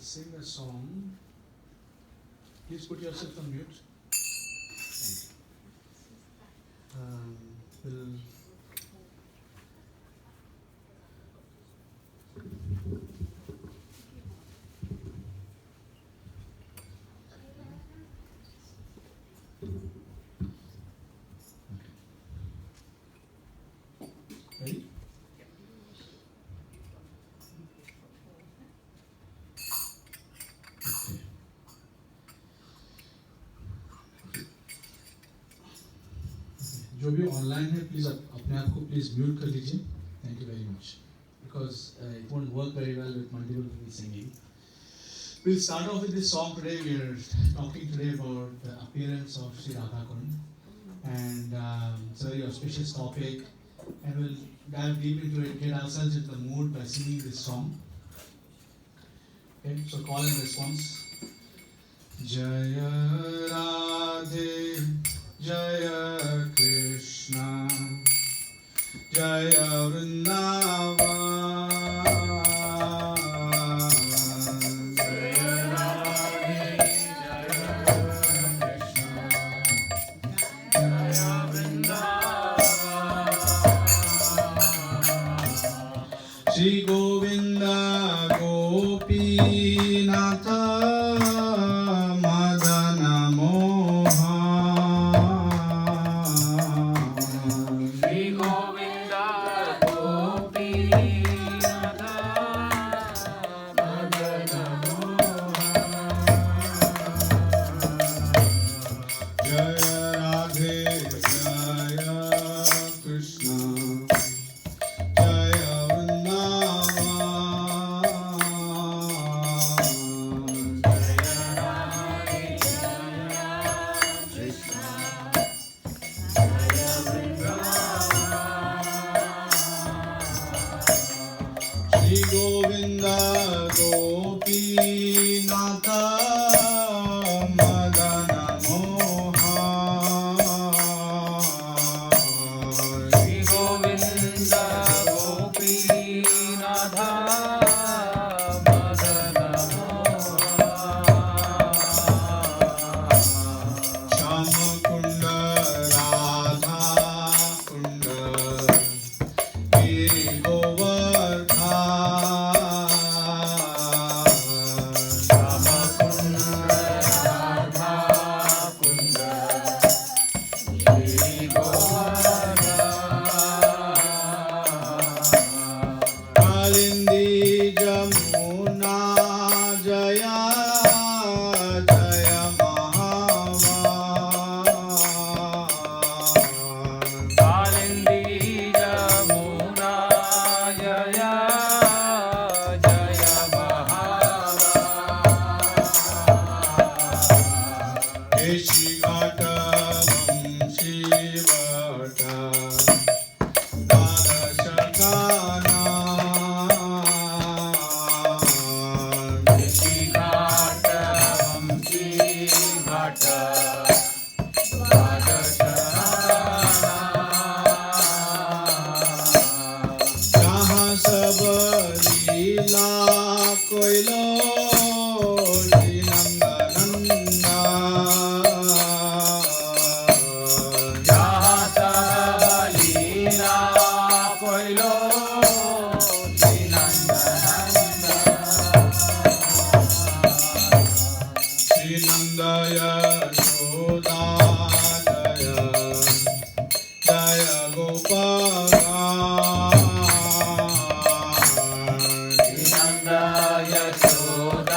sing a song. Please put yourself on mute. Thank you. We'll ready? जो भी online है please अपने आप को प्लीज म्यूट कर लीजिए. Thank you very much because it won't work very well with multiple people singing. We'll start off with this song today. We are talking today about the appearance of Sri Radha Kunda, and it's a very auspicious topic, and we'll dive deep into it, get ourselves into the mood by singing this song. Okay, so call and response. Jaya Radhe Jaya Krishna Jaya Vrindavan Jaya Radhe Jaya Krishna Jaya Vrindavan Shri Govinda Gopinatha Yashoda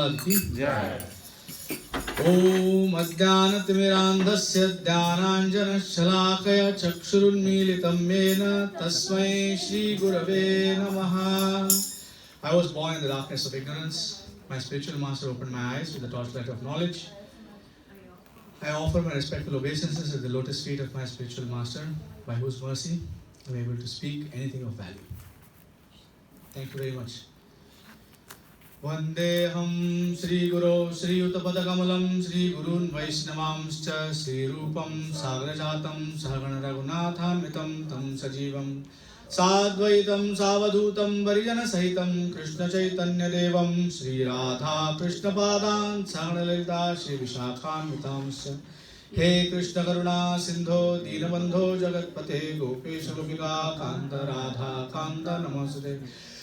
Mahabhagavat ki jai. Om Adhyanatimiraandhasya Dhyananjanashalakaya Chakshurunmilitam Mena Tasmai Shri Gurave Namaha. I was born in the darkness of ignorance. My spiritual master opened my eyes with the torchlight of knowledge. I offer my respectful obeisances at the lotus feet of my spiritual master, by whose mercy I am able to speak anything of value. Thank you very much. Vandeham Sri Guru Sri Uttapadakamalam Sri Gurun Vaishnavamscha Sri Rupam Sagrajatam Sahagana Raghunathamritam Tam Sajivam Sadvaitam Savadhutam Varijana Sahitam Krishna Chaitanya Devam Sri Radha Krishna Padan Sahagana Lalita Sri Vishakhamritamscha He Krishna Karuna Sindho Dinabandho Jagatpate Gopesha Gopika Kanta Radha Kanta Namaste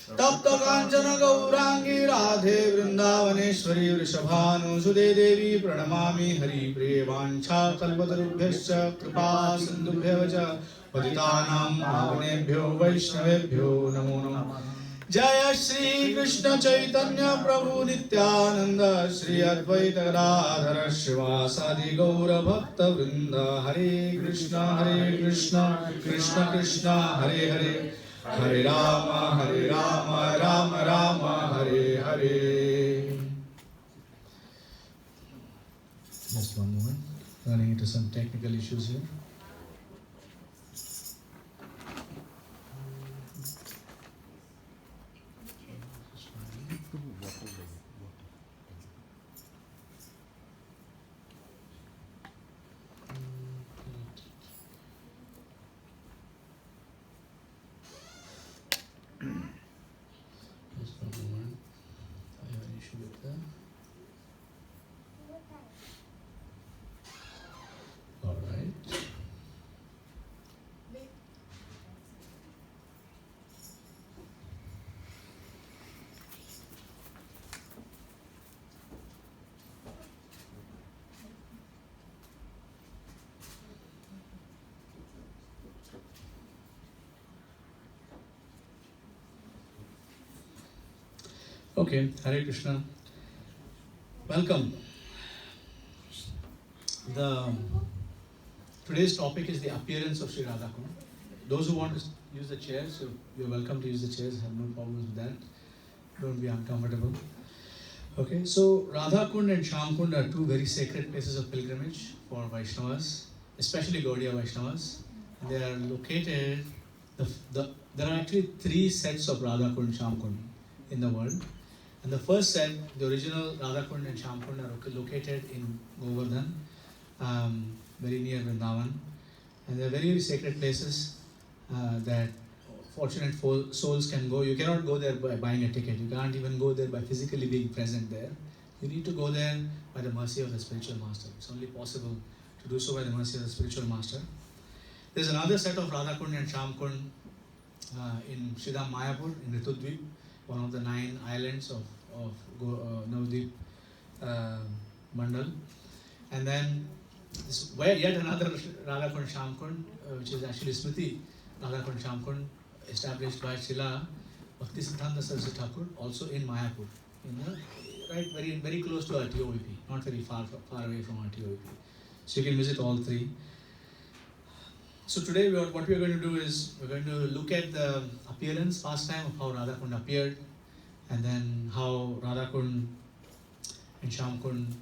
Tapta Kanchana Gaurangi Radhe Vrindavaneshwari Vrishabhanusude Devi Pranamami Hari Priye Vancha Kalpatarubhyascha Kripa Sindhubhyavacha Patitanam Pavanebhyo Vaishnavebhyo Namo Namaha. Jaya Shri Krishna Chaitanya Prabhu Nityananda Shri Advaita Gadadhara Srivasadi Gaura Bhakta Vrinda Hare Krishna Krishna Krishna Hare Hare Hare Rama Rama Rama Hare Hare. Just one moment. Running into some technical issues here. Just one moment. I have an issue with that. All right. Okay, Hare Krishna. Welcome. Today's topic is the appearance of Sri Radha Kunda. Those who want to use the chairs, you're welcome to use the chairs. I have no problems with that. Don't be uncomfortable. Okay, so Radha Kunda and Shyam Kunda are two very sacred places of pilgrimage for Vaishnavas, especially Gaudiya Vaishnavas. They are located. There are actually three sets of Radha Kunda and Shyam Kunda in the world. And the first set, the original Radha Kunda and Shyam Kunda, are located in Govardhan, very near Vrindavan. And they are very, very sacred places that fortunate souls can go. You cannot go there by buying a ticket. You can't even go there by physically being present there. You need to go there by the mercy of the spiritual master. It's only possible to do so by the mercy of the spiritual master. There's another set of Radha Kunda and Shyam Kunda in Sridham Mayapur, in Ritudvip, one of the 9 islands of Navadvip Mandal. And then yet another Radha Kunda Shyam Kunda, which is actually Smriti Radha Kunda Shyam Kunda, established by Srila Bhaktisiddhanta Saraswati Thakur, also in Mayapur, right, very close to our TOVP, not very far away from our TOVP. So you can visit all three. So today what we are going to do is we're going to look at the appearance, past time of how Radha Kunda appeared, and then how Radha Kunda and Shyam Kunda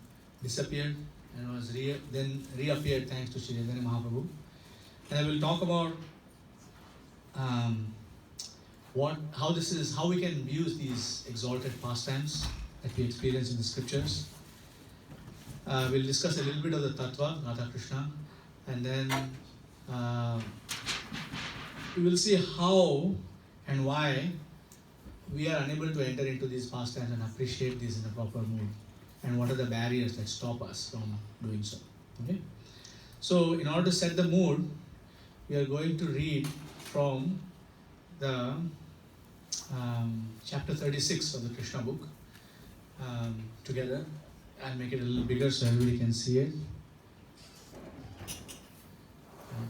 disappeared and was then reappeared thanks to Sri Chaitanya Mahaprabhu. And I will talk about how we can use these exalted pastimes that we experience in the scriptures. We'll discuss a little bit of the Tattva, Radha Krishna, and then we will see how and why we are unable to enter into these pastimes and appreciate these in a proper mood, and what are the barriers that stop us from doing so. Okay? So in order to set the mood, we are going to read from the chapter 36 of the Krishna book together. I'll make it a little bigger so everybody can see it.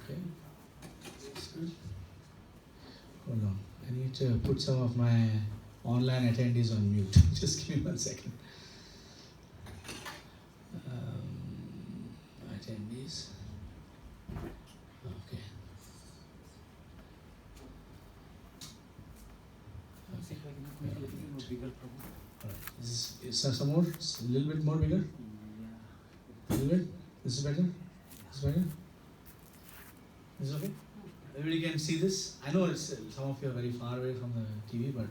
Okay, that's good. Hold on, I need to put some of my online attendees on mute. Just give me 1 second. Attendees. Okay. Is there some more? A little bit more bigger? A little bit? This is better? This is better? This is okay? Everybody can see this? I know it's some of you are very far away from the TV, but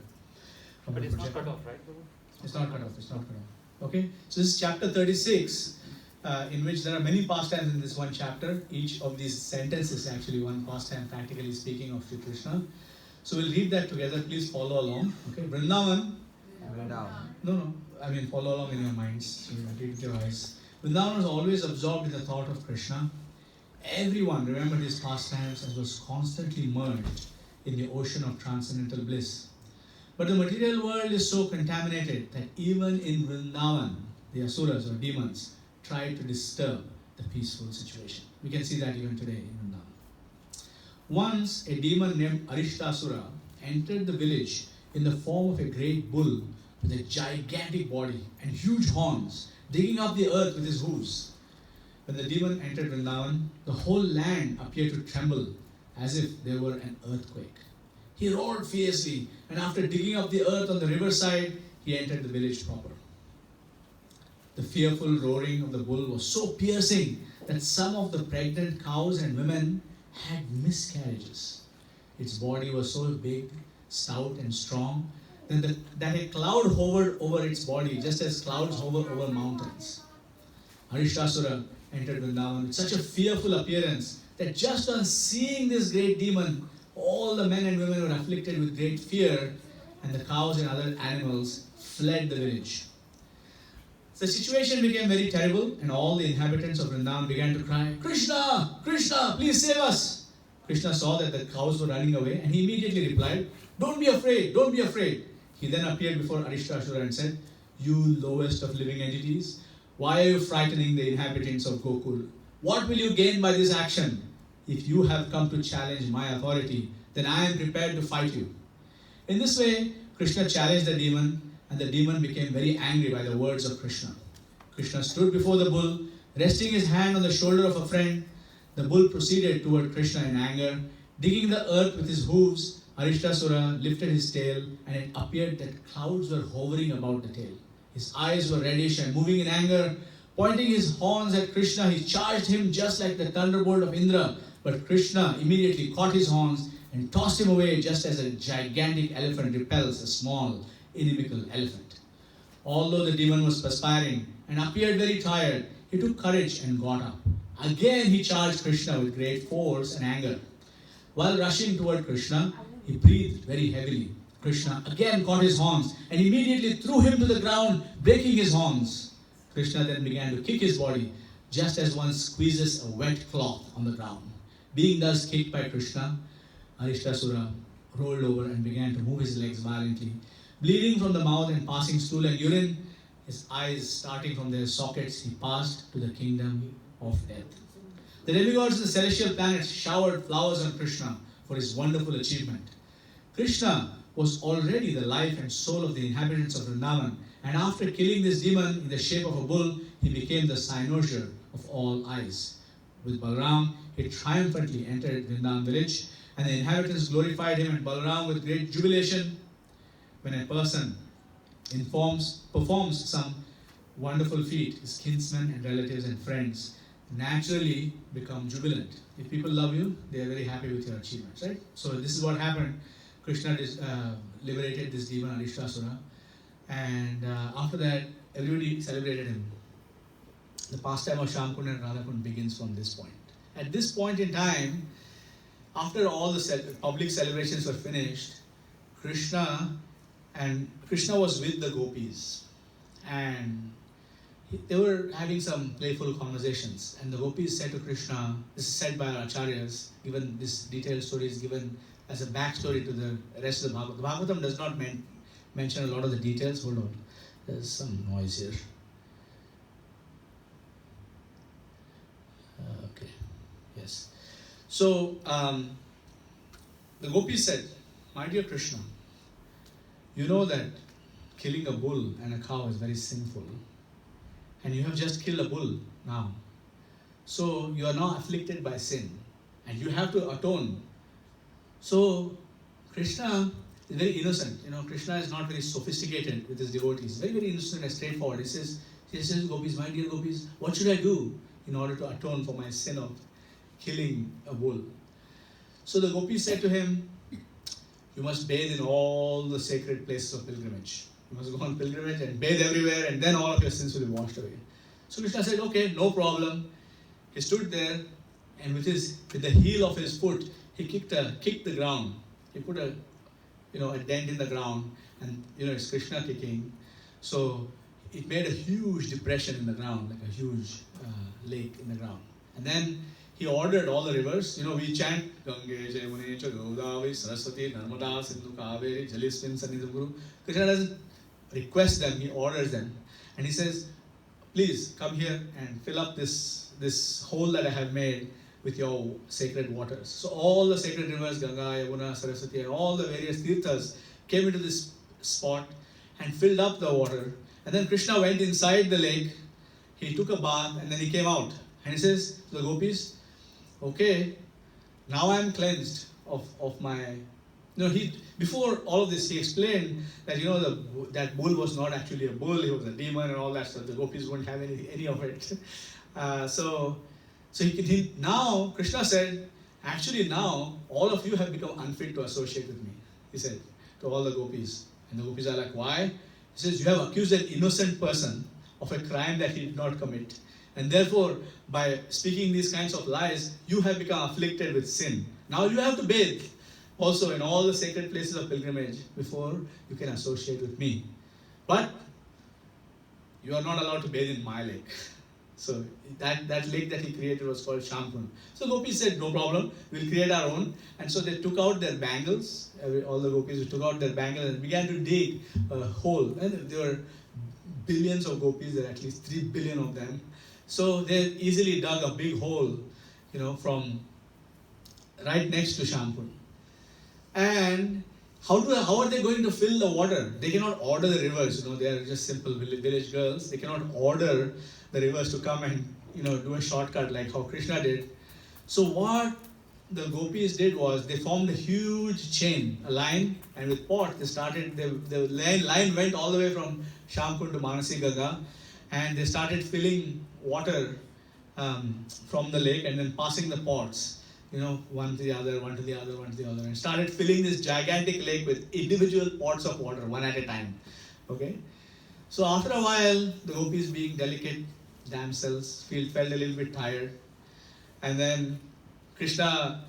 from But the it's projector. not cut off, right? It's not cut off. It's not cut off. Okay? So this is chapter 36, in which there are many pastimes in this one chapter. Each of these sentences is actually one pastime, practically speaking, of Sri Krishna. So we'll read that together. Please follow along. Okay? Vrindavan. No. I mean, follow along in your minds. So you read with your eyes. Vrindavan was always absorbed in the thought of Krishna. Everyone remembered his pastimes and was constantly merged in the ocean of transcendental bliss. But the material world is so contaminated that even in Vrindavan, the asuras or demons tried to disturb the peaceful situation. We can see that even today in Vrindavan. Once, a demon named Arishtasura entered the village in the form of a great bull with a gigantic body and huge horns, digging up the earth with his hooves. When the demon entered Vrindavan, the whole land appeared to tremble as if there were an earthquake. He roared fiercely, and after digging up the earth on the riverside, he entered the village proper. The fearful roaring of the bull was so piercing that some of the pregnant cows and women had miscarriages. Its body was so big, stout and strong that a cloud hovered over its body, just as clouds hover over mountains. Arishtasura entered Vrindavan with such a fearful appearance that just on seeing this great demon, all the men and women were afflicted with great fear, and the cows and other animals fled the village. The situation became very terrible, and all the inhabitants of Vrindavan began to cry, "Krishna! Krishna! Please save us!" Krishna saw that the cows were running away, and he immediately replied, "Don't be afraid! Don't be afraid!" He then appeared before Arishtasura and said, "You lowest of living entities, why are you frightening the inhabitants of Gokul? What will you gain by this action? If you have come to challenge my authority, then I am prepared to fight you." In this way, Krishna challenged the demon, and the demon became very angry by the words of Krishna. Krishna stood before the bull, resting his hand on the shoulder of a friend. The bull proceeded toward Krishna in anger. Digging the earth with his hooves, Arishtasura lifted his tail, and it appeared that clouds were hovering about the tail. His eyes were reddish and moving in anger. Pointing his horns at Krishna, he charged him just like the thunderbolt of Indra. But Krishna immediately caught his horns and tossed him away, just as a gigantic elephant repels a small, inimical elephant. Although the demon was perspiring and appeared very tired, he took courage and got up. Again he charged Krishna with great force and anger. While rushing toward Krishna, he breathed very heavily. Krishna again caught his horns and immediately threw him to the ground, breaking his horns. Krishna then began to kick his body, just as one squeezes a wet cloth on the ground. Being thus kicked by Krishna, Arishtasura rolled over and began to move his legs violently. Bleeding from the mouth and passing stool and urine, his eyes starting from their sockets, he passed to the kingdom of death. The demigods of the celestial planets showered flowers on Krishna for his wonderful achievement. Krishna was already the life and soul of the inhabitants of Vrindavan, and after killing this demon in the shape of a bull, he became the cynosure of all eyes. With Balaram, he triumphantly entered Vrindavan village, and the inhabitants glorified him and Balaram with great jubilation. When a person performs some wonderful feat, his kinsmen and relatives and friends naturally become jubilant. If people love you, they are very happy with your achievements, right? So this is what happened. Krishna liberated this demon Arishtasura, and after that, everybody celebrated him. The pastime of Shyam Kunda and Radha Kunda begins from this point. At this point in time, after all the public celebrations were finished, Krishna was with the gopis, and they were having some playful conversations, and the gopis said to Krishna, this is said by our acharyas, given this detailed story is given as a backstory to the rest of the Bhagavatam. The Bhagavatam does not mention a lot of the details. Hold on, there's some noise here. Okay, yes. So, the gopis said, "My dear Krishna, you know that killing a bull and a cow is very sinful, and you have just killed a bull now. So you are now afflicted by sin, and you have to atone. So Krishna is very innocent. Krishna is not very sophisticated with his devotees. Very, very innocent and straightforward. He says, Gopis, my dear Gopis, what should I do in order to atone for my sin of killing a bull? So the Gopis said to him, you must bathe in all the sacred places of pilgrimage. You must go on pilgrimage and bathe everywhere, and then all of your sins will be washed away. So Krishna said, okay, no problem. He stood there, and with the heel of his foot, he kicked the ground. He put a dent in the ground, and it's Krishna kicking. So it made a huge depression in the ground, like a huge lake in the ground. And then he ordered all the rivers. We chant Gange Jamune Cha Godavari Saraswati Narmada Sindhu Kaveri Jalismin Sannidham Guru. Krishna doesn't request them, he orders them. And he says, please come here and fill up this hole that I have made with your sacred waters. So all the sacred rivers, Ganga, Yamuna, Saraswati, and all the various tirthas came into this spot and filled up the water. And then Krishna went inside the lake, he took a bath, and then he came out. And he says to the gopis, okay, now I am cleansed of my... before all of this, he explained that, that bull was not actually a bull, he was a demon and all that stuff. The gopis wouldn't have any of it. So now, Krishna said, actually now, all of you have become unfit to associate with me, he said to all the gopis. And the gopis are like, why? He says, you have accused an innocent person of a crime that he did not commit. And therefore, by speaking these kinds of lies, you have become afflicted with sin. Now you have to bathe also in all the sacred places of pilgrimage before you can associate with me. But you are not allowed to bathe in my lake. So that lake that he created was called Shamkund. So gopis said, no problem, we'll create our own. And so they took out their bangles, all the gopis took out their bangles and began to dig a hole. And there were billions of gopis, there are at least 3 billion of them. So they easily dug a big hole, from right next to Shamkund. And how are they going to fill the water? They cannot order the rivers, they are just simple village girls. They cannot order the rivers to come and, do a shortcut like how Krishna did. So what the gopis did was they formed a huge chain, a line, and with pot they started, the line went all the way from Shamkund to Manasi Ganga, and they started filling water from the lake and then passing the pots, one to the other, one to the other, one to the other, and started filling this gigantic lake with individual pots of water, one at a time. Okay? So after a while, the gopis, being delicate damsels, felt a little bit tired. And then Krishna,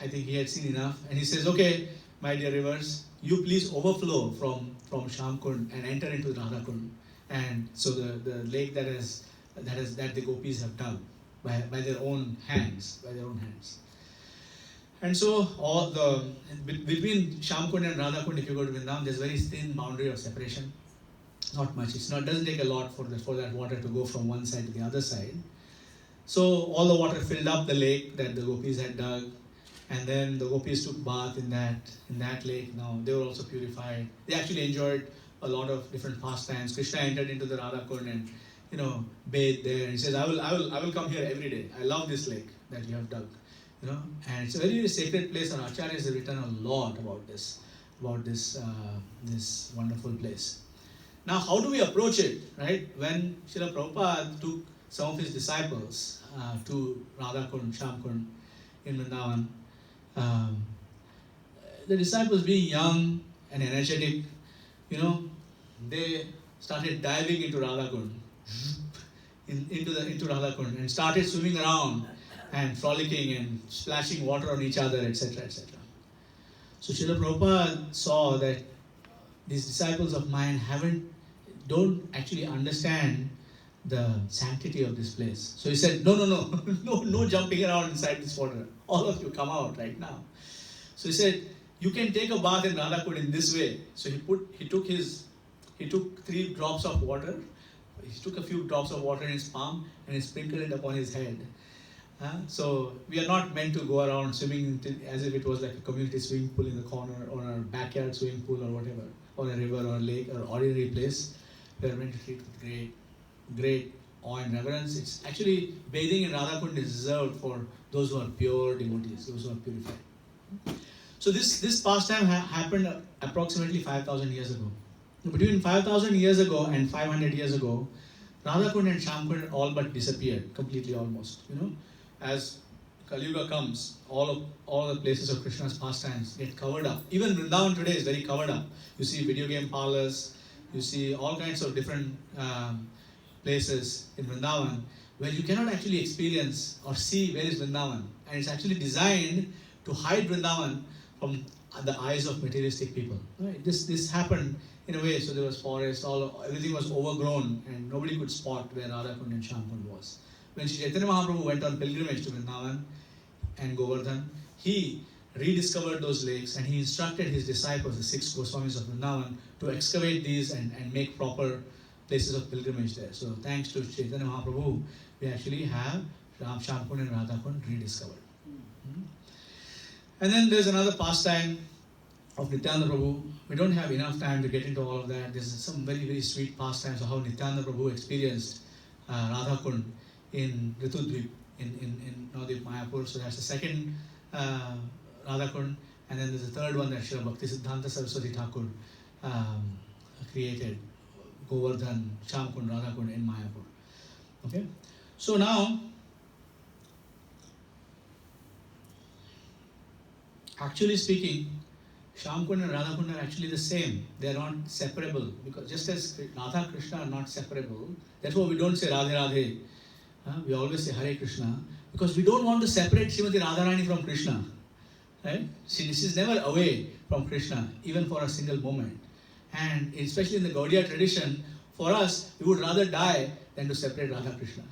I think he had seen enough, and he says, okay, my dear rivers, you please overflow from Shamkund and enter into Radha Kunda. And so the lake that the gopis have dug by their own hands, And so between Shamkund and Radha Kunda, if you go to Vrindavan, there's a very thin boundary of separation. Not much. It doesn't take a lot for that water to go from one side to the other side. So all the water filled up the lake that the gopis had dug, and then the gopis took bath in that lake. Now they were also purified. They actually enjoyed a lot of different pastimes. Krishna entered into the Radha Kunda and bathed there. And he says, I will come here every day. I love this lake that you have dug. And it's a very, very sacred place, and Acharyas have written a lot about this wonderful place. Now, how do we approach it, right? When Srila Prabhupada took some of his disciples to Radha Kunda, Shamkund in Vrindavan, the disciples, being young and energetic, they started diving into Radha Kunda, into Radha Kunda, and started swimming around and frolicking and splashing water on each other, etc., etc. So Srila Prabhupada saw that these disciples of mine don't actually understand the sanctity of this place. So he said, no jumping around inside this water. All of you come out right now. So he said, you can take a bath in Radha Kunda in this way. So he took 3 drops of water. He took a few drops of water in his palm and he sprinkled it upon his head. So we are not meant to go around swimming as if it was like a community swimming pool in the corner, or a backyard swimming pool, or whatever, or a river or a lake or ordinary place. We are meant to treat with great awe and reverence. It's actually bathing in Radha Kunda is reserved for those who are pure devotees, those who are purified. So this pastime happened approximately 5,000 years ago. Between 5,000 years ago and 500 years ago, Radha Kunda and Shyam Kunda all but disappeared completely, almost. As Kali Yuga comes, all the places of Krishna's pastimes get covered up. Even Vrindavan today is very covered up. You see video game parlors, you see all kinds of different places in Vrindavan where you cannot actually experience or see where is Vrindavan. And it's actually designed to hide Vrindavan from the eyes of materialistic people. Right? This happened in a way, so there was forest, everything was overgrown and nobody could spot where Radha Kunda and Shyam Kunda was. When Sri Chaitanya Mahaprabhu went on pilgrimage to Vrindavan and Govardhan, he rediscovered those lakes and he instructed his disciples, the 6 Goswamis of Vrindavan, to excavate these and make proper places of pilgrimage there. So thanks to Chaitanya Mahaprabhu, we actually have Shyam Kunda and Radha Kunda rediscovered. And then there's another pastime of Nityananda Prabhu. We don't have enough time to get into all of that. There's some very, very sweet pastimes of how Nityananda Prabhu experienced Radha Kunda in Ritudvip in Navadvip Mayapur. So that's the second Radha Kunda. And then there's the third one that Srila Bhakti Siddhanta Saraswati Thakur created, Govardhan, Shyam Kunda, Radha Kunda in Mayapur. Okay? So now, actually speaking, Shyam Kunda and Radha Kunda are actually the same. They are not separable. Because just as Radha and Krishna are not separable, that's why we don't say Radhe Radhe. We always say Hare Krishna. Because we don't want to separate Srimati Radharani from Krishna. Right? See, this is never away from Krishna, even for a single moment. And especially in the Gaudiya tradition, for us, we would rather die than to separate Radha Krishna.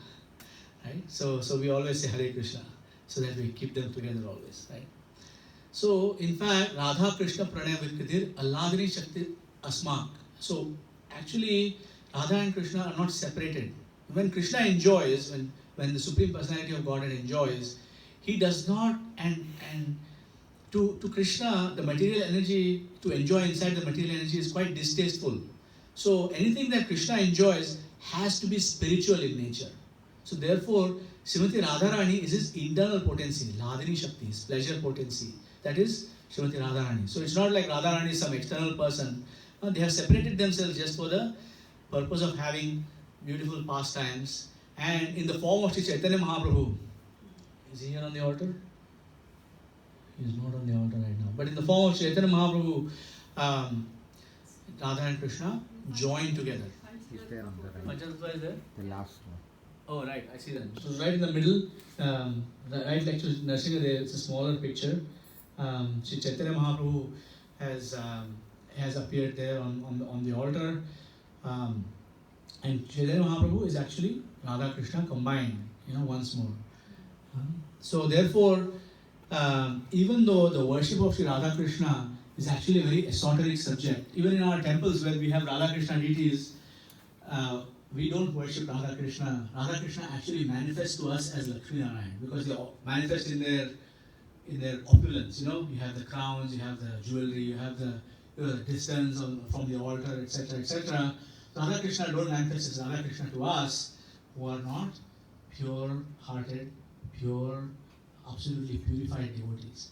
Right? So we always say Hare Krishna, so that we keep them together always. Right? So, in fact, Radha Krishna Pranaya Vikritir Alladini Shakti Asmak. So, actually, Radha and Krishna are not separated. When Krishna enjoys, when the Supreme Personality of Godhead enjoys, he does not, and to Krishna, the material energy, to enjoy inside the material energy is quite distasteful. So, anything that Krishna enjoys has to be spiritual in nature. So, therefore, Srimati Radharani is his internal potency, Ladini Shakti, his pleasure potency. That is Srimati Radharani. So it's not like Radharani is some external person. No, they have separated themselves just for the purpose of having beautiful pastimes. And in the form of Sri Chaitanya Mahaprabhu, is he here on the altar? He is not on the altar right now. But in the form of Sri Chaitanya Mahaprabhu, Radha and Krishna join together. He's there on the right. Panchatattva is there? The last one. Oh, right, I see that. So right in the middle, right next to Nrsimha, there it's a smaller picture. Sri Chaitanya Mahaprabhu has appeared there on the altar, and Chaitanya Mahaprabhu is actually Radha Krishna combined, once more. So therefore, even though the worship of Sri Radha Krishna is actually a very esoteric subject, even in our temples where we have Radha Krishna deities, we don't worship Radha Krishna. Radha Krishna actually manifests to us as Lakshmi Narayan because they manifest in their opulence. You have the crowns, you have the jewelry, you have the distance from the altar, etc., etc. Radha Krishna don't manifest as Radha Krishna to us who are not pure-hearted, pure, absolutely purified devotees.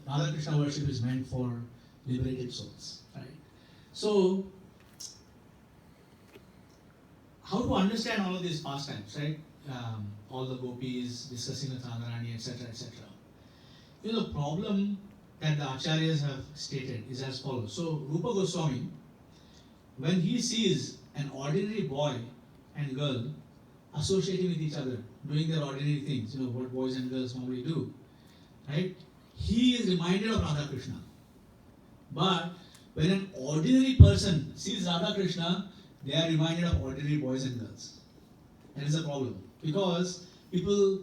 Radha Krishna worship is meant for liberated souls. Right? So, how to understand all of these pastimes, right? All the gopis discussing with Radharani, etc., etc. The problem that the acharyas have stated is as follows. So, Rupa Goswami, when he sees an ordinary boy and girl associating with each other, doing their ordinary things, what boys and girls normally do, right? He is reminded of Radha Krishna. But when an ordinary person sees Radha Krishna, they are reminded of ordinary boys and girls. That is a problem. Because people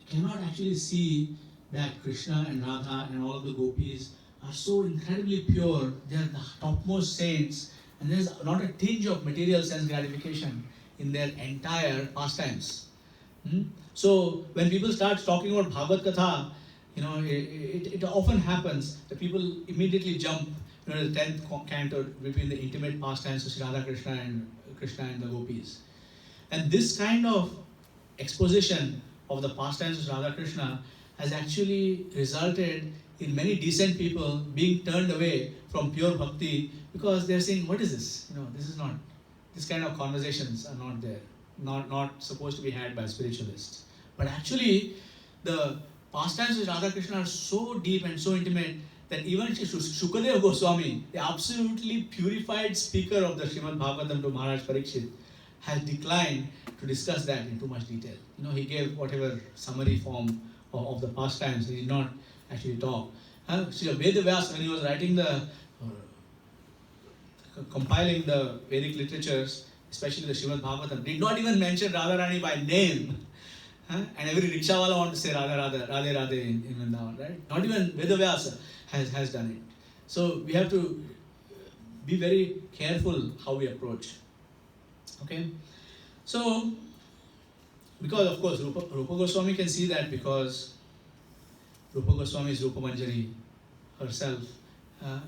cannot actually see that Krishna and Radha and all of the gopis are so incredibly pure. They are the topmost saints. And there is not a tinge of material sense gratification in their entire pastimes. So when people start talking about Bhagavad Katha, it often happens that people immediately jump the 10th canto between the intimate pastimes of Sri Radha Krishna and the gopis. And this kind of exposition of the pastimes of Radha Krishna has actually resulted in many decent people being turned away from pure bhakti because they're saying, what is this? This is not, this kind of conversations are not there, not supposed to be had by spiritualists. But actually, the pastimes of Radha Krishna are so deep and so intimate that even Shukadeva Goswami, the absolutely purified speaker of the Srimad Bhagavatam to Maharaj Parikshit, has declined to discuss that in too much detail. He gave whatever summary form of the pastimes. He did not actually talk. Srila Vedavyas, when he was writing compiling the Vedic literatures, especially the Srimad Bhagavatam, did not even mention Radharani by name. And every rickshawala wants to say Radha, Radhe, Radhe in Vrindavan, right? Not even Vedavyasa has done it. So we have to be very careful how we approach. Okay? So, because of course Rupa Goswami can see that because Rupa Goswami is Rupa Manjari herself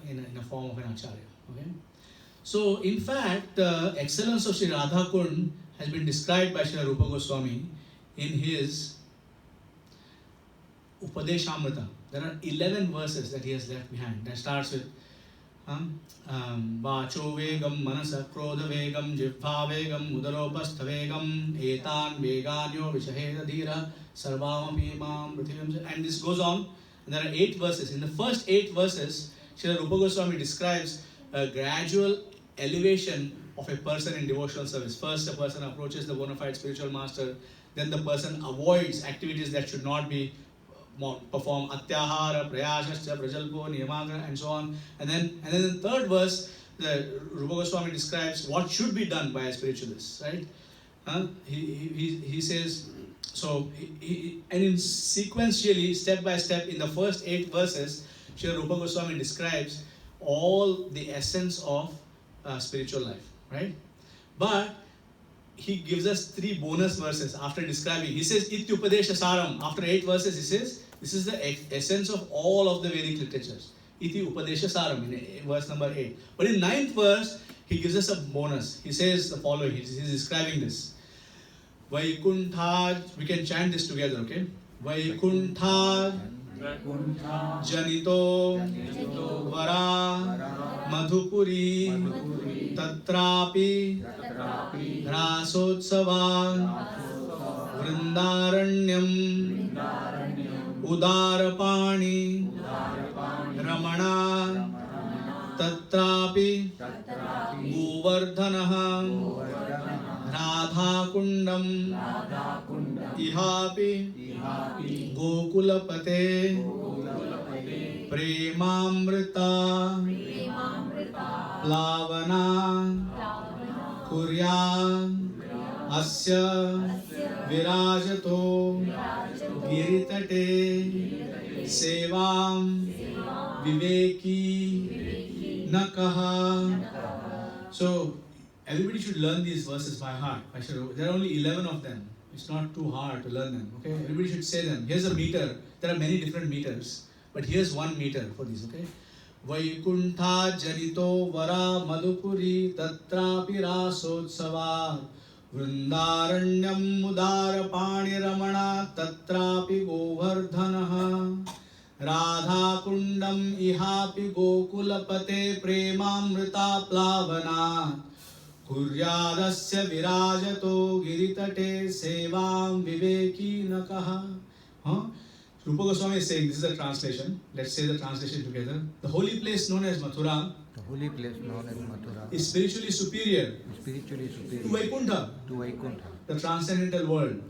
in a form of an acharya. Okay? So, in fact, the excellence of Sri Radha Kunda has been described by Sri Rupa Goswami in his Upadeshamrita. There are 11 verses that he has left behind. That starts with Vacho Vegam, Manasa Krodha Vegam, Jivha Vegam, Udaropastha Vegam, Etan Veganyo Vishaheda Dhira, Sarvamapi Imam Prithivim. And this goes on. And there are 8 verses. In the first 8 verses, Srila Rupa Goswami describes a gradual elevation of a person in devotional service. First, a person approaches the bona fide spiritual master. Then the person avoids activities that should not be performed. Atyahara, Prayashascha, Prajalpo, Niyamagra, and so on. And then in the third verse, the Rupa Goswami describes what should be done by a spiritualist. Right? He says, so, and in sequentially, step by step, in the first 8 verses, Srila Rupa Goswami describes all the essence of spiritual life, right? But he gives us 3 bonus verses after describing. He says, Ityupadesha Saram. After 8 verses, he says, this is the essence of all of the Vedic literatures. Iti Upadesha Saram, in verse number 8. But in 9th verse, he gives us a bonus. He says the following. He's describing this. Vaikuntha, we can chant this together, okay? Vaikuntha Janito Vara Madhupuri Tatrapi Rasotsava Vrindaranyam Udarapani Ramana Tatrapi Govardhanaha Radha Kundam Ihapi Gokulapate Premamrita Plavana Kurya Asya Virajato Giritate Sevam Viveki Nakaha. So everybody should learn these verses by heart. There are only 11 of them. It's not too hard to learn them. Okay, everybody should say them. Here's a meter. There are many different meters, but here's one meter for these. Okay, Vaikuntha Janito Vara Madhupuri Tatrapi Rasotsava Vrindaranyam Udarapani Ramana Tatrapi Govardhanaha Radha Kundam Ihapi Gokulapate Premamrita Plavana Kuryadasya Virajato Giritate Sevam Viveki Nakaha. Rupa Goswami is saying, this is the translation. Let's say the translation together. The holy place known as Mathura is spiritually superior to Vaikuntha, the transcendental world.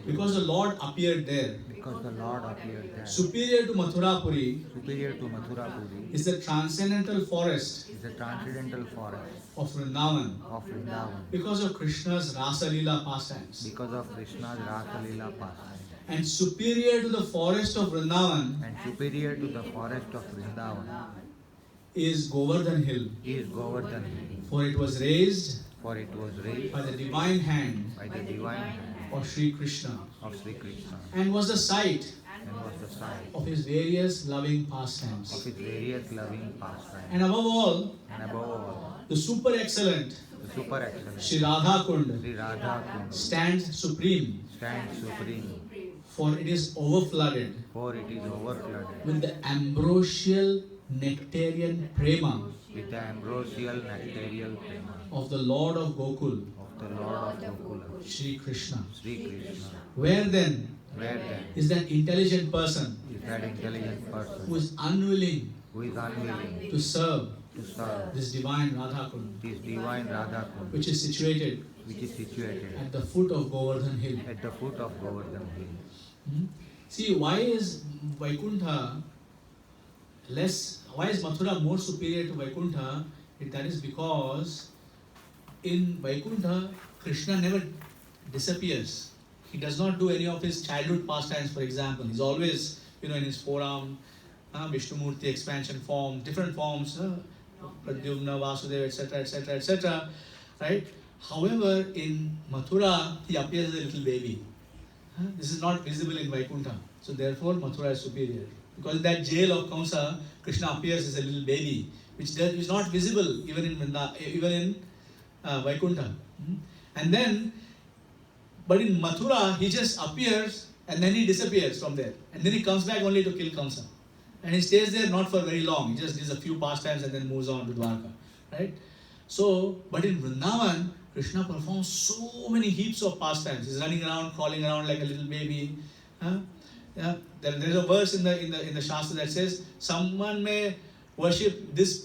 Because the Lord appeared there. Superior to Mathurapuri is the transcendental forest of Vrindavan. Because of Krishna's Rasa Leela pastimes. And superior to the forest of Vrindavan is Govardhan Hill. For it was raised by the divine hand of Sri Krishna and was the site of his various loving pastimes. And above all, the super excellent super excellent. Shri Radha Kunda Sri Radha Kunda stands supreme, stands supreme, for it is overflooded for it is overflooded with the ambrosial nectarian prema with the ambrosial nectarial prema of the Lord of Gokul, of the Lord of Gokula, Shri Krishna. Sri Krishna. Where then Where then is that intelligent person is that intelligent who person is unwilling who is unwilling to serve to serve this divine Radha Kunda, this divine Radha Kunda, which is situated which is situated at the foot of Govardhan Hill? at the foot of Govardhan Hill? See, why is Vaikuntha less? Why is Mathura more superior to Vaikuntha? That is because in Vaikuntha, Krishna never disappears. He does not do any of his childhood pastimes, for example. He's always, in his forearm, Vishnumurti expansion form, different forms, Pradyumna, Vasudeva, etc., etc., etc. Right? However, in Mathura, he appears as a little baby. This is not visible in Vaikuntha. So therefore, Mathura is superior. Because in that jail of Kamsa, Krishna appears as a little baby, which is not visible even in Vaikuntha. And then, but in Mathura, he just appears and then he disappears from there. And then he comes back only to kill Kamsa. And he stays there not for very long. He just does a few pastimes and then moves on to Dwarka. Right? So, but in Vrindavan, Krishna performs so many heaps of pastimes. He's running around, crawling around like a little baby. There's a verse in the Shastra that says, someone may worship this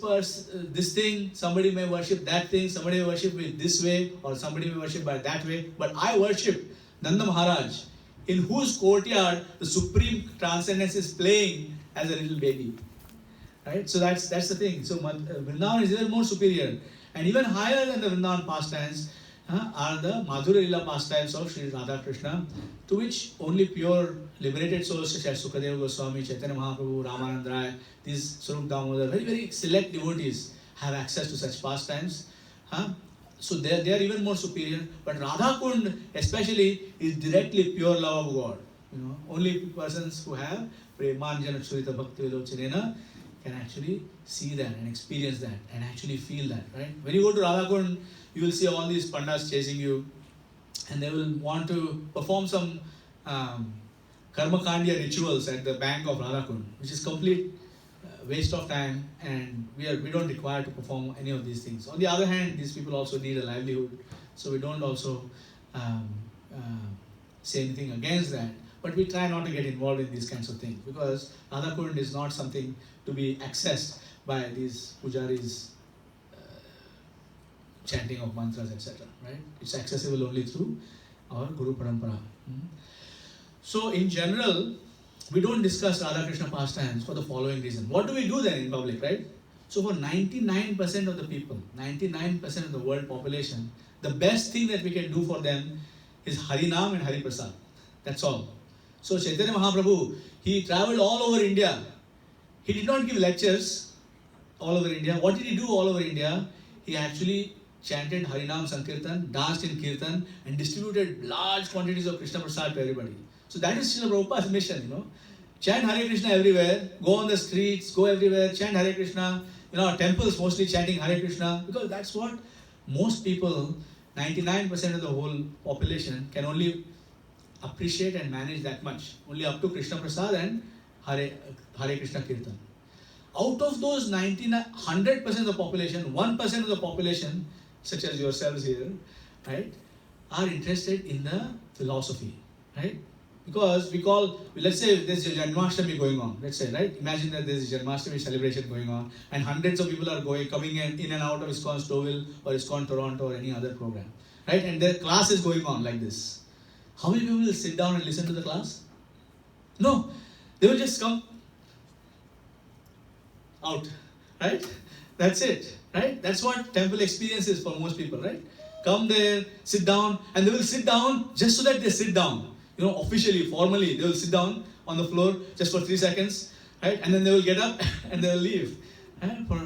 thing, somebody may worship that thing, somebody may worship me this way, or somebody may worship by that way. But I worship Nanda Maharaj, in whose courtyard the supreme transcendence is playing as a little baby. Right? So that's the thing. So Vrindavan is even more superior. And even higher than the Vrindavan pastimes are the Madhura Lila pastimes of Sri Radha Krishna, to which only pure liberated souls such as Sukadeva Goswami, Chaitanya Mahaprabhu, Ramanand Rai, these Swarup Damodar, very, very select devotees have access to such pastimes. So they are even more superior. But Radha Kund especially is directly pure love of God. Only persons who have Premanjana Churita Bhakti Vilochanena can actually see that and experience that and actually feel that, right? When you go to Radha Kund, you will see all these pandas chasing you, and they will want to perform some karmakandiya rituals at the bank of Radha Kund, which is complete waste of time, and we don't require to perform any of these things. On the other hand, these people also need a livelihood, so we don't also say anything against that. But we try not to get involved in these kinds of things, because Radha Kund is not something to be accessed by these pujaris chanting of mantras, etc. Right? It's accessible only through our Guru Parampara. So in general, we don't discuss Radha Krishna pastimes for the following reason. What do we do then in public, right? So for 99% of the people, 99% of the world population, the best thing that we can do for them is Harinam and Hari Prasad. That's all. So Chaitanya Mahaprabhu, he traveled all over India. He did not give lectures all over India. What did he do all over India? He actually chanted Harinam Sankirtan, danced in Kirtan, and distributed large quantities of Krishna Prasad to everybody. So that is Srila Prabhupada's mission, Chant Hare Krishna everywhere, go on the streets, go everywhere, chant Hare Krishna. Temples mostly chanting Hare Krishna, because that's what most people, 99% of the whole population, can only appreciate and manage that much. Only up to Krishna Prasad and Hare Krishna Kirtan. Out of those 100% of the population, 1% of the population, such as yourselves here, right, are interested in the philosophy, right? Because let's say there's a Janmashtami going on, let's say, right? Imagine that there's a Janmashtami celebration going on, and hundreds of people are coming in and out of ISKCON Stouffville or ISKCON Toronto or any other program, right? And their class is going on like this. How many people will sit down and listen to the class? No, they will just come out, right? That's it, right? That's what temple experience is for most people, right? Come there, sit down, and they will sit down just so that they sit down. Officially, formally, they will sit down on the floor just for 3 seconds, right? And then they will get up and they will leave.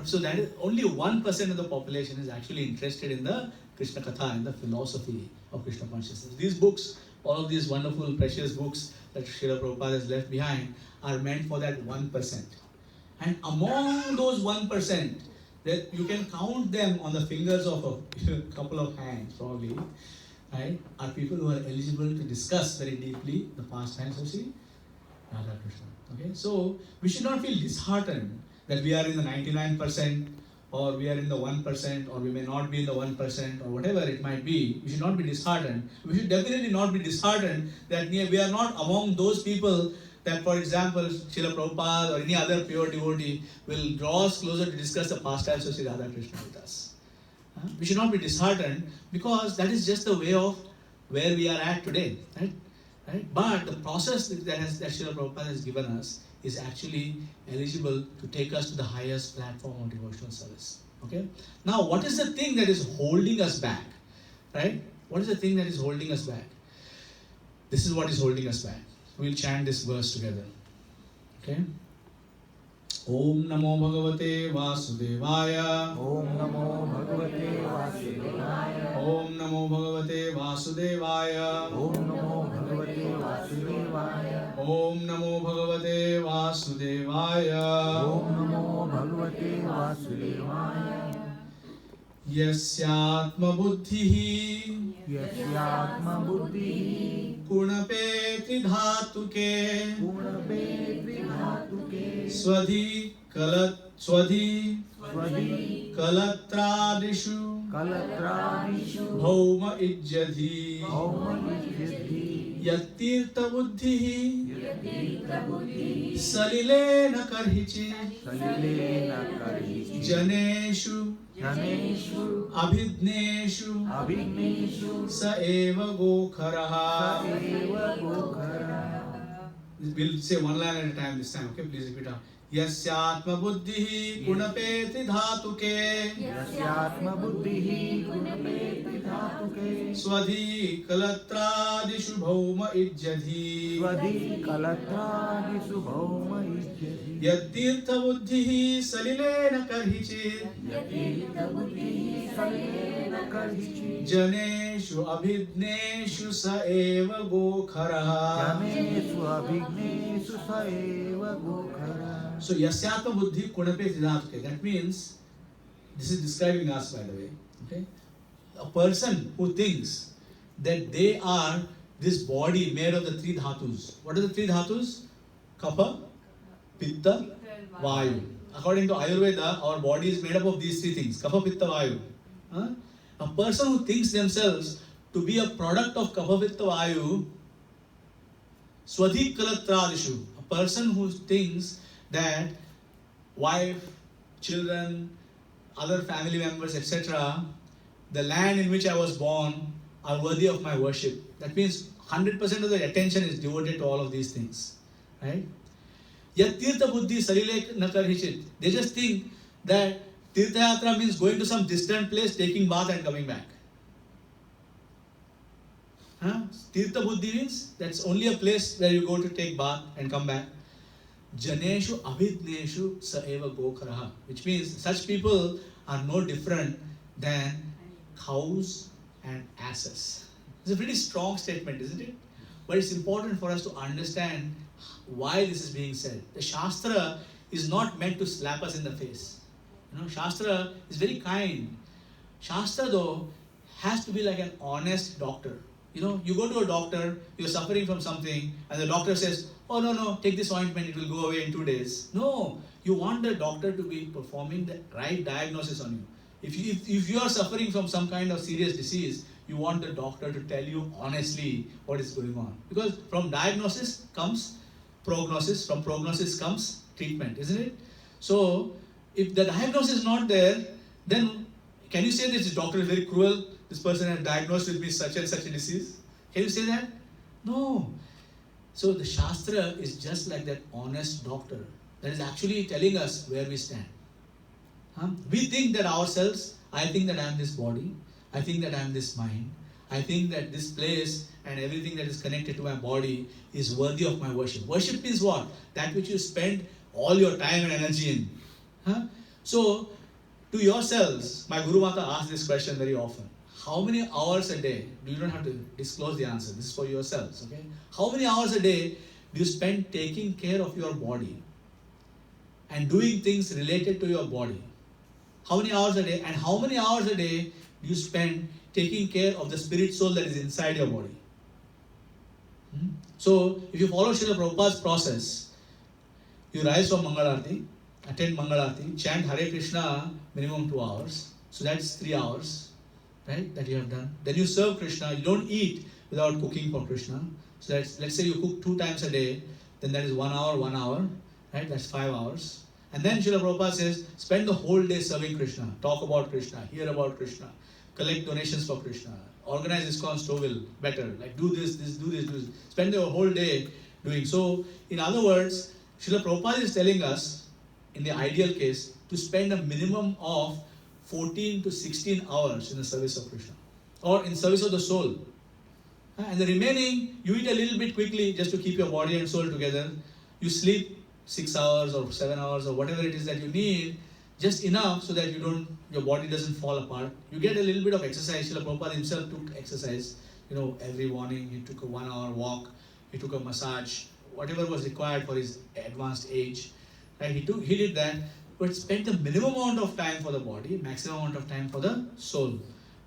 So that is only 1% of the population is actually interested in the Krishna Katha and the philosophy of Krishna consciousness. These books, all of these wonderful, precious books that Srila Prabhupada has left behind, are meant for that 1%. And among those 1%, that you can count them on the fingers of a couple of hands probably, right, are people who are eligible to discuss very deeply the pastimes of Sri Radha Krishna. Okay, so we should not feel disheartened that we are in the 99% or we are in the 1% or we may not be in the 1% or whatever it might be. We should not be disheartened. We should definitely not be disheartened that we are not among those people that, for example, Srila Prabhupada or any other pure devotee will draw us closer to discuss the pastimes of Sri Radha Krishna with us. We should not be disheartened because that is just the way of where we are at today. Right? But the process that Srila Prabhupada has given us is actually eligible to take us to the highest platform of devotional service. Okay? Now, what is the thing that is holding us back? Right? What is the thing that is holding us back? This is what is holding us back. We'll chant this verse together. Okay? Om Namo Bhagavate Vasudevaya. Om Namo Bhagavate Vasudevaya. Om Namo Bhagavate Vasudevaya. Om Namo Bhagavate Vasudevaya. Om Namo Bhagavate Vasudevaya. Om Namo Bhagavate Vasudevaya. Yasyatma buddhihi Yasyatma buddhi Gunape tridhatuke Gunape tridhatuke Swadhi kalatradishu Kalatradishu Bhauma ijjadhi Bhauma ijjadhi Yattirtha buddhihi Yattirtha buddhi Salilena karhichi Salilena karhichi Janeshu Janeshu Abhidneshu Abhigneshu Sa eva gokharaha. Eva Gokhara. We'll say one line at a time this time. Okay, please repeat out. Yasyatma buddhihi gunape tridhatuke Yasyatma buddhihi gunape tridhatuke Swadhi kalatradishu bhauma ijjadhi Swadhi kalatradishu bhauma ijjadhi Yattirtha buddhihi salilena karhichi Yattirtha buddhihi salilena karhichi Janeshu abhidneshu sa eva gokharaha. Janeshu abhigneshu sa eva gokhara. So yasyatma buddhi gunape tridhatuke. That means, this is describing us by the way. Okay? A person who thinks that they are this body made of the three dhatus. What are the three dhatus? Kapha, Pitta, Vayu. According to Ayurveda, our body is made up of these three things. Kapha, Pitta, Vayu. A person who thinks themselves to be a product of Kapha, Pitta, Vayu, Swadhi Kalatradishu. A person who thinks that wife, children, other family members, etc., the land in which I was born are worthy of my worship. That means 100% of the attention is devoted to all of these things. Right? Yat tirtha buddhi sarile nakarhichit. They just think that tirtha yatra means going to some distant place, taking bath and coming back. Tirtha buddhi means that's only a place where you go to take bath and come back. Janeshu abhidneshu sa eva gokharaha. Which means such people are no different than cows and asses. It's a pretty strong statement, isn't it? But it's important for us to understand why this is being said. The Shastra is not meant to slap us in the face. Shastra is very kind. Shastra though has to be like an honest doctor. You go to a doctor, you're suffering from something, and the doctor says, oh no, take this ointment, it will go away in 2 days. No, you want the doctor to be performing the right diagnosis on you. If you are suffering from some kind of serious disease, you want the doctor to tell you honestly what is going on. Because from diagnosis comes prognosis, from prognosis comes treatment, isn't it? So, if the diagnosis is not there, then can you say this doctor is very cruel? This person has diagnosed with me such and such a disease. Can you say that? No. So the Shastra is just like that honest doctor that is actually telling us where we stand. We think that ourselves, I think that I am this body, I think that I am this mind, I think that this place and everything that is connected to my body is worthy of my worship. Worship means what? That which you spend all your time and energy in. So, to yourselves, my Guru Mata asks this question very often. How many hours a day, you don't have to disclose the answer, this is for yourselves, okay? How many hours a day do you spend taking care of your body and doing things related to your body? How many hours a day? And how many hours a day do you spend taking care of the spirit soul that is inside your body? So, if you follow Srila Prabhupada's process, you rise from Mangal Arati, attend Mangal Arati, chant Hare Krishna minimum 2 hours. So that's 3 hours, right, that you have done. Then you serve Krishna. You don't eat without cooking for Krishna. So let's say you cook 2 times a day, then that is 1 hour, right? That's 5 hours. And then Srila Prabhupada says, spend the whole day serving Krishna, talk about Krishna, hear about Krishna, collect donations for Krishna, organize ISKCON Stouffville better, like do this, do this. Spend the whole day doing. So, in other words, Srila Prabhupada is telling us, in the ideal case, to spend a minimum of 14 to 16 hours in the service of Krishna, or in service of the soul. And the remaining, you eat a little bit quickly just to keep your body and soul together. You sleep 6 hours or 7 hours or whatever it is that you need, just enough so that your body doesn't fall apart. You get a little bit of exercise. Srila Prabhupada himself took exercise, every morning. He took a 1 hour walk, he took a massage, whatever was required for his advanced age. Right? He did that, but spent the minimum amount of time for the body, maximum amount of time for the soul.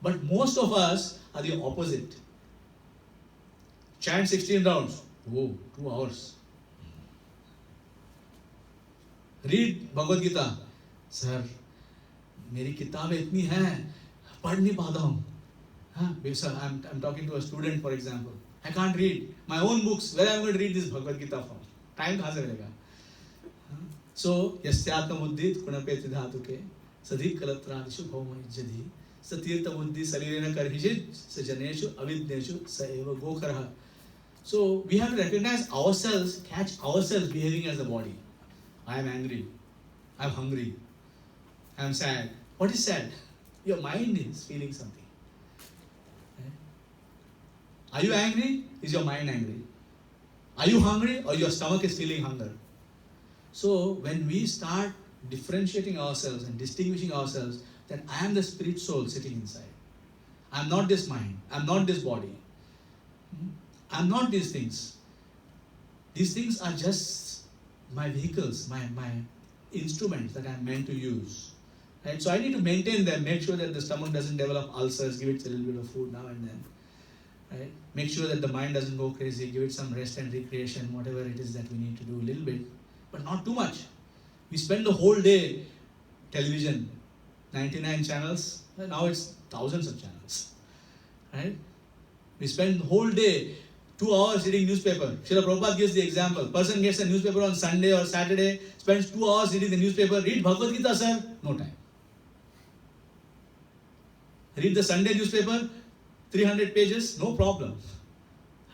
But most of us are the opposite. Chant 16 rounds. Whoa, 2 hours. Read Bhagavad Gita. Sir, मेरी किताबें इतनी हैं, पढ़ नहीं पाता हूँ. Sir, I'm talking to a student, for example. I can't read my own books. Where am I going to read this Bhagavad Gita from? Time कहाँ से मिलेगा? So, yasyatma buddhi kunapeti dhatuke sadhi kalatrādishu bhaumajjadhi satirtha buddhi salirena karhijit sajaneshu avidneshu saeva gokarha. So, we have to recognize ourselves, catch ourselves behaving as a body. I am angry. I am hungry. I am sad. What is sad? Your mind is feeling something. Are you angry? Is your mind angry? Are you hungry or your stomach is feeling hunger? So when we start differentiating ourselves and distinguishing ourselves, that I am the spirit soul sitting inside. I am not this mind. I am not this body. I am not these things. These things are just my vehicles, my instruments that I am meant to use. Right? So I need to maintain them, make sure that the stomach doesn't develop ulcers, give it a little bit of food now and then. Right? Make sure that the mind doesn't go crazy, give it some rest and recreation, whatever it is that we need to do, a little bit, but not too much. We spend the whole day, television, 99 channels, now it's thousands of channels. Right? We spend the whole day, 2 hours reading newspaper. Srila Prabhupada gives the example. Person gets a newspaper on Sunday or Saturday, spends 2 hours reading the newspaper. Read Bhagavad Gita, sir? No time. Read the Sunday newspaper, 300 pages, no problem.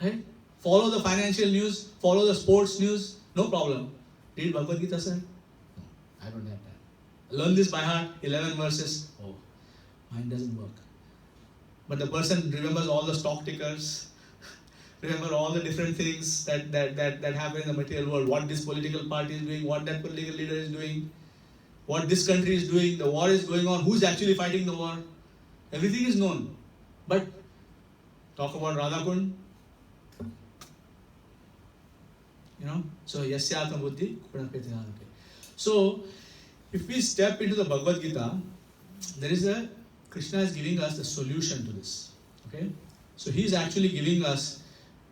Right? Follow the financial news, follow the sports news, no problem. Read Bhagavad Gita, sir? No, I don't have time. Learn this by heart, 11 verses. Oh, mine doesn't work. But the person remembers all the stock tickers, remember all the different things that happen in the material world, what this political party is doing, what that political leader is doing, what this country is doing, the war is going on, who's actually fighting the war. Everything is known. But talk about Radha Kunda. So yasyatma buddhi kunapeti dhatuke. So if we step into the Bhagavad Gita, Krishna is giving us the solution to this. Okay? So he is actually giving us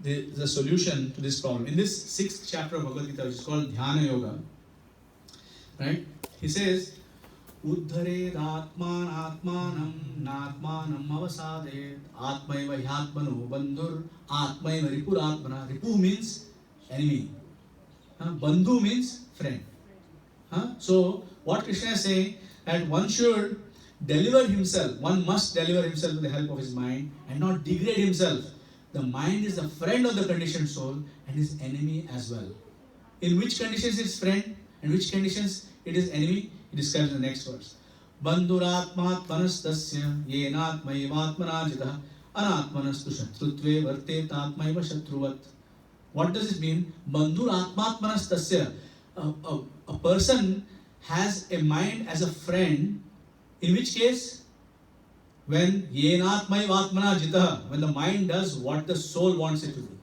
the solution to this problem. In this 6th chapter of Bhagavad Gita, which is called Dhyana Yoga, right? He says, Uddhared atman atmanam natmanam avasade atmaiva hyatmano bandhur atmaiva ripur atmana. Ripu means enemy. Bandhu means friend. So what Krishna is saying, that one should deliver himself, one must deliver himself with the help of his mind and not degrade himself. The mind is the friend of the conditioned soul and his enemy as well. In which conditions it is friend and which conditions it is enemy, he describes in the next verse. Bandhuratmatmanastasya yenatmaivatmanajita anatmanastu shatrutve vartetatmaiva shatruvat. What does it mean? Bandhuratmatmanastasya. A person has a mind as a friend, in which case, when yenatmaivatmanajita, when the mind does what the soul wants it to do.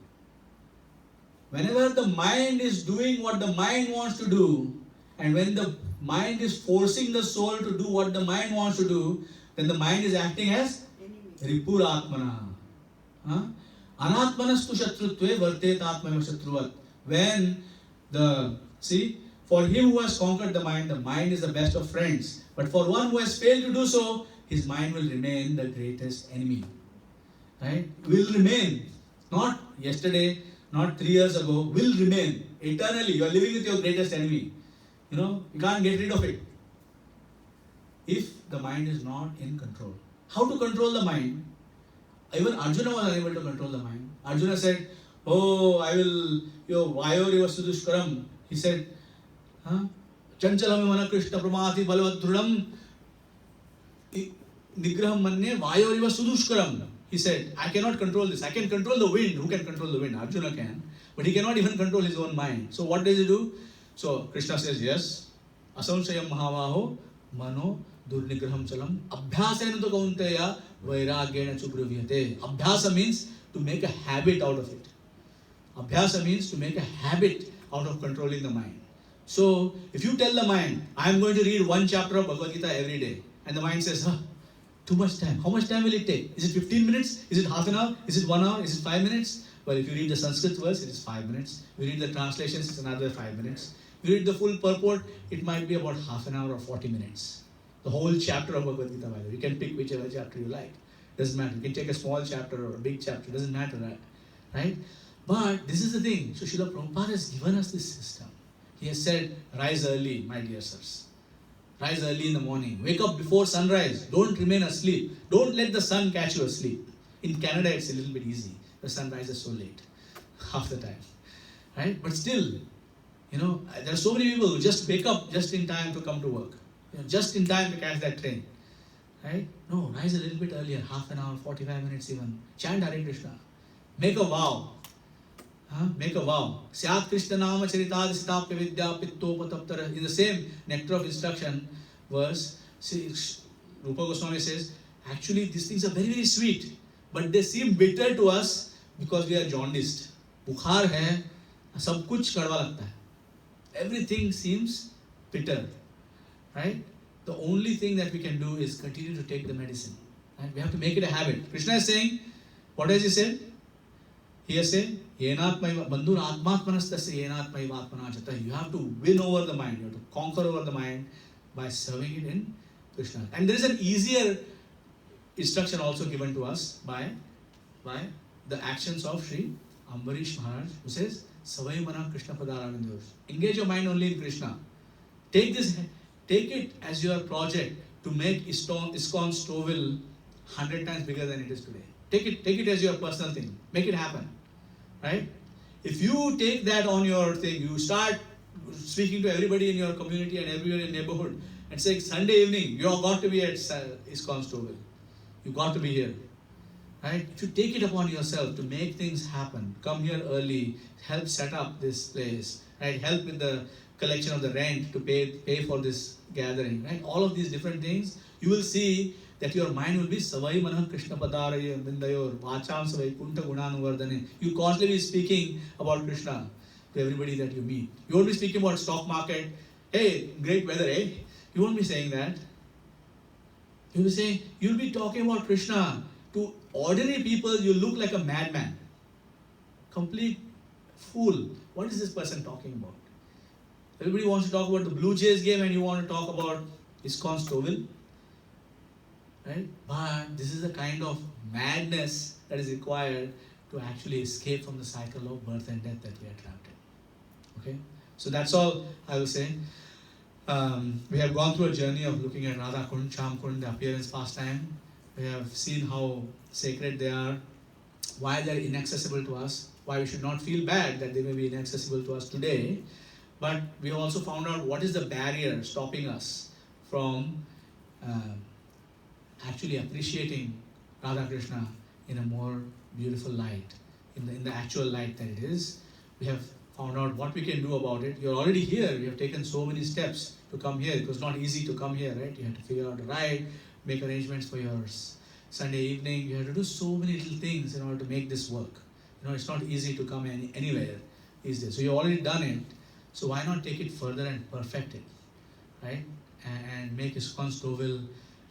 Whenever the mind is doing what the mind wants to do, and when the mind is forcing the soul to do what the mind wants to do, then the mind is acting as Ripuratmana. Anatmanastu shatrutve vartet atmana shatruvat. When for him who has conquered the mind is the best of friends. But for one who has failed to do so, his mind will remain the greatest enemy. Right? Will remain. Not yesterday, not 3 years ago, will remain. Eternally, you are living with your greatest enemy. You can't get rid of it. If the mind is not in control. How to control the mind? Even Arjuna was unable to control the mind. Arjuna said, "Oh, I will, Vayoriva Sudushkaram." He said, Chanchalami mana Krishna pramati balavadruram nigraham manne Vayoriva Sudushkaram. He said, I cannot control this. I can control the wind. Who can control the wind? Arjuna can. But he cannot even control his own mind. So what does he do? So Krishna says, yes. Asamshayam mahavaho mano durnigraham chalam abhyasena to kaunteya vairagyena chubravyate. Abhyasa means to make a habit out of it. Abhyasa means to make a habit out of controlling the mind. So if you tell the mind, I am going to read 1 chapter of Bhagavad Gita every day, and the mind says, too much time. How much time will it take? Is it 15 minutes? Is it half an hour? Is it 1 hour? Is it 5 minutes? Well, if you read the Sanskrit verse, it is 5 minutes. If you read the translations, it's another 5 minutes. If you read the full purport, it might be about half an hour or 40 minutes. The whole chapter of Bhagavad Gita, by the way. You can pick whichever chapter you like. Doesn't matter. You can take a small chapter or a big chapter. Doesn't matter, right? But this is the thing. So Srila Prabhupada has given us this system. He has said, rise early, my dear sirs. Rise early in the morning. Wake up before sunrise. Don't remain asleep. Don't let the sun catch you asleep. In Canada, it's a little bit easy. The sun rises so late. Half the time. Right? But still, there are so many people who just wake up just in time to come to work. Just in time to catch that train. Right? No, rise a little bit earlier. Half an hour, 45 minutes even. Chant Hare Krishna. Make a vow. Make a vow. Syat Krishna Nama Charitad Sitapya Vidya Pittopataptara. In the same nectar of instruction verse, Rupa Goswami says, actually these things are very, very sweet, but they seem bitter to us because we are jaundiced. Bukhar hai, sab kuch kadwa lagta hai. Everything seems bitter. Right? The only thing that we can do is continue to take the medicine. Right? We have to make it a habit. Krishna is saying, what has he said? He has said, Yenatmaiva bandhur atmatmanastasya yenatmaiva atmanachata. You have to win over the mind. You have to conquer over the mind by serving it in Krishna. And there is an easier instruction also given to us by the actions of Sri Ambarish Maharaj, who says, Savai mana Krishna padaravindosh. Engage your mind only in Krishna. Take it as your project to make ISKCON Stouffville 100 times bigger than it is today. Take it as your personal thing. Make it happen. Right? If you take that on your thing, you start speaking to everybody in your community and everywhere in your neighborhood and say, Sunday evening, you have got to be at ISKCON Stouffville. You got to be here. Right? If you take it upon yourself to make things happen, come here early, help set up this place, right? Help with the collection of the rent to pay for this gathering, right? All of these different things, you will see that your mind will be Savai Manah Krishna Padaraya Bindayor Vacham Savai Kunta Gunanuvardhane. You constantly be speaking about Krishna to everybody that you meet. You won't be speaking about stock market. Hey, great weather, eh? You won't be saying that. You'll be talking about Krishna. To ordinary people, you look like a madman. Complete fool. What is this person talking about? Everybody wants to talk about the Blue Jays game and you want to talk about ISKCON Stouffville. Right? But this is the kind of madness that is required to actually escape from the cycle of birth and death that we are trapped in. Okay? So that's all I will say. We have gone through a journey of looking at Radha Kunda, Cham Kunda, the appearance pastime. We have seen how sacred they are, why they are inaccessible to us, why we should not feel bad that they may be inaccessible to us today. But we also found out what is the barrier stopping us from actually appreciating Radha Krishna in a more beautiful light, in the actual light that it is. We have found out what we can do about it. You're already here. We have taken so many steps to come here. It was not easy to come here, right? You had to figure out a ride, make arrangements for your Sunday evening. You have to do so many little things in order to make this work. It's not easy to come anywhere these days. So you've already done it. So why not take it further and perfect it? right? And make ISKCON Stouffville,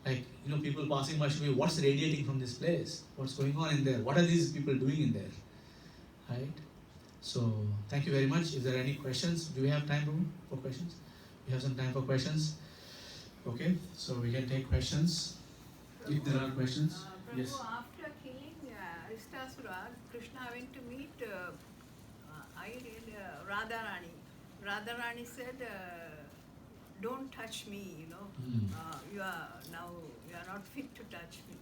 like, people passing by should be, what's radiating from this place? What's going on in there? What are these people doing in there, right? So, thank you very much. If there are any questions, do we have time for questions? We have some time for questions. Okay, so we can take questions if there are questions. Prabhu, Yes. after killing Aristasura, Krishna went to meet, I read Radharani. Radharani said, don't touch me, you are not fit to touch me.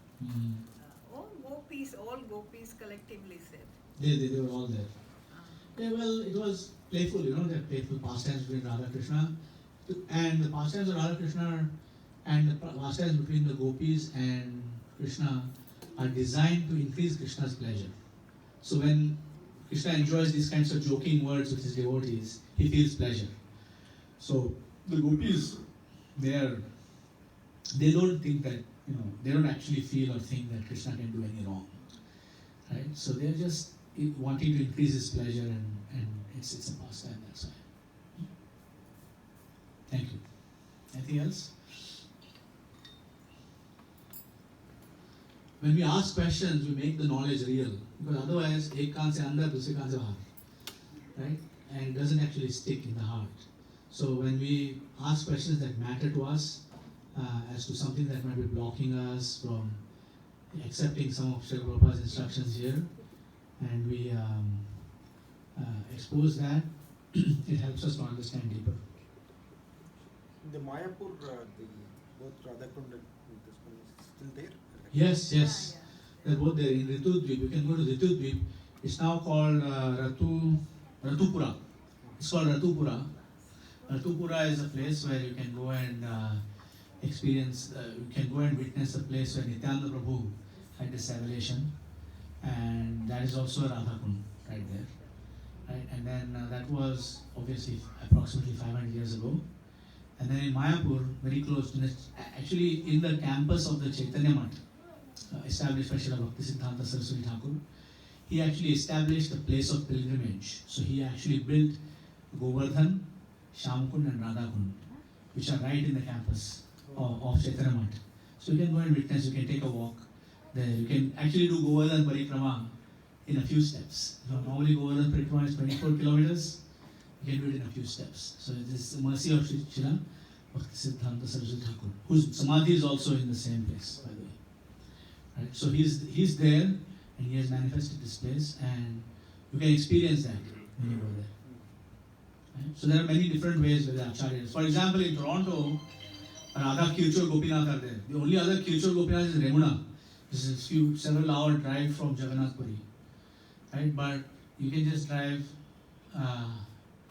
All gopis collectively said. They were all there. Yeah, well, it was playful, the playful pastimes between Radha Krishna. And the pastimes of Radha Krishna and the pastimes between the gopis and Krishna are designed to increase Krishna's pleasure. So when Krishna enjoys these kinds of joking words with his devotees, he feels pleasure. So the gopis, they don't think that, they don't actually feel or think that Krishna can do any wrong. Right? So they're just wanting to increase his pleasure, and it's a pastime, that's why. Thank you. Anything else? When we ask questions, we make the knowledge real, because otherwise, ek kaan se andar, dusre kaan se bahar, right? And it doesn't actually stick in the heart. So when we ask questions that matter to us, as to something that might be blocking us from accepting some of Srila Prabhupada's instructions here, and we expose that, it helps us to understand deeper. The Mayapur, both Radha Kunda and this one is still there? Yes. Yeah. They're both there in Ritudvip. You can go to Ritudvip. It's now called Ratupura. It's called Ratupura. Ratupura is a place where you can go and experience, you can go and witness a place where Nityananda Prabhu had this revelation. And that is also Radha Kunda right there. Right? And then that was obviously approximately 500 years ago. And then in Mayapur, very close to actually in the campus of the Chaitanya Math, established by Srila Bhaktisiddhanta Saraswati Thakur, he actually established a place of pilgrimage. So he actually built Govardhan, Shyamkund and Radha Kund, which are right in the campus of Chaitanya Math. So you can go and witness, you can take a walk there. You can actually do Govardhan Parikrama in a few steps. Normally Govardhan Parikrama is 24 kilometers. You can do it in a few steps. So it is the mercy of Srila Bhaktisiddhanta Saraswati Thakur, whose Samadhi is also in the same place, by the way. Right? So he's there, and he has manifested this place, and you can experience that when you go there. Right? So there are many different ways with the acharyas. For example, in Toronto, Radha Kirchur Gopinath are there. The only other Kirchur Gopinath is Remuna. This is several hour drive from Jagannath Puri. Right? But you can just drive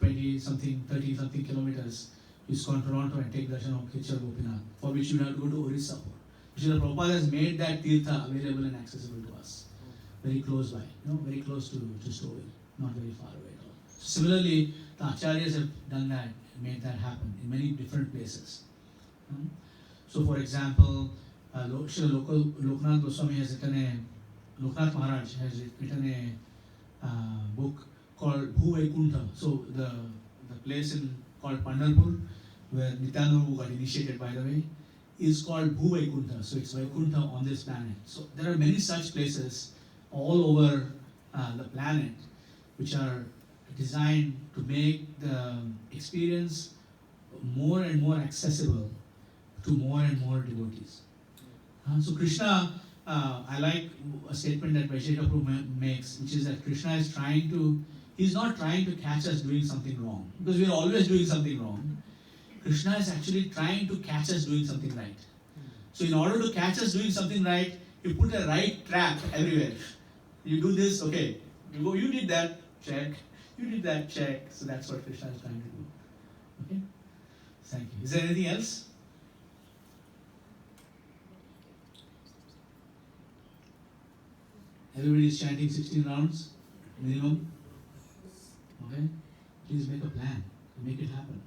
30 something kilometers to ISKCON Toronto and take darshan of Kirchur Gopinath, for which you have to go to Orissa for. Srila Prabhupada has made that tirtha available and accessible to us, very close by, very close to Stouffville, not very far away at all. So similarly, the acharyas have done that, made that happen in many different places. So, for example, Loknath Goswami has written Loknath Maharaj has written a book called Bhuvaikuntha. So the place called Pandharpur, where Nityananda Prabhu got initiated, by the way, is called Bhuvaikuntha. So it's Vaikuntha on this planet. So there are many such places all over the planet which are designed to make the experience more and more accessible to more and more devotees. So Krishna, I like a statement that Vaisheshika Prabhu makes, which is that Krishna is he's not trying to catch us doing something wrong, because we are always doing something wrong. Krishna is actually trying to catch us doing something right. So in order to catch us doing something right, you put a right trap everywhere. You do this, okay. You did that, check. You did that, check. So that's what Krishna is trying to do. Okay? Thank you. Is there anything else? Everybody is chanting 16 rounds minimum. Okay? Please make a plan. Make it happen.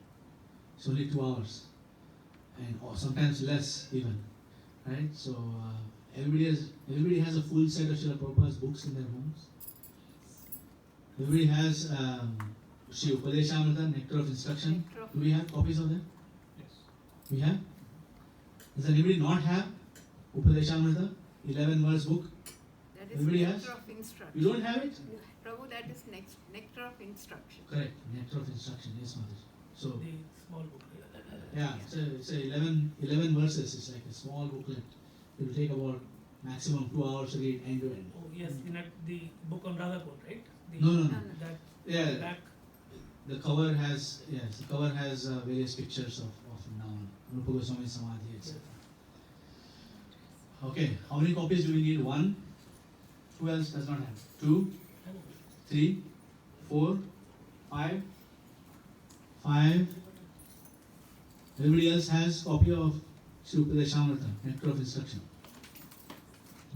It's only 2 hours. Or sometimes less even. Right? So everybody has a full set of Srila Prabhupada's books in their homes. Everybody has Sri Upadeshamrita, Nectar of Instruction. Do we have copies of them? Yes. We have? Does anybody not have Upadeshamrita? 11 verse book? That is Everybody nectar has? of instruction. You don't have it? Prabhu, that is nectar of instruction. Correct. Nectar of instruction. Yes, Mother. So, The small book. yeah, it's a 11 verses. It's like a small booklet. It will take about maximum 2 hours to read end to end. Oh yes, the book on Radha Kunda, right? The, No. That Yeah, back. the cover has various pictures of now Rupa Goswami Samadhi, etc. Okay, how many copies do we need? 1. Who else does not have? 2, 3, 4, 5. 5. Everybody else has copy of Sri Upadeshamrita, Nectar of Instruction.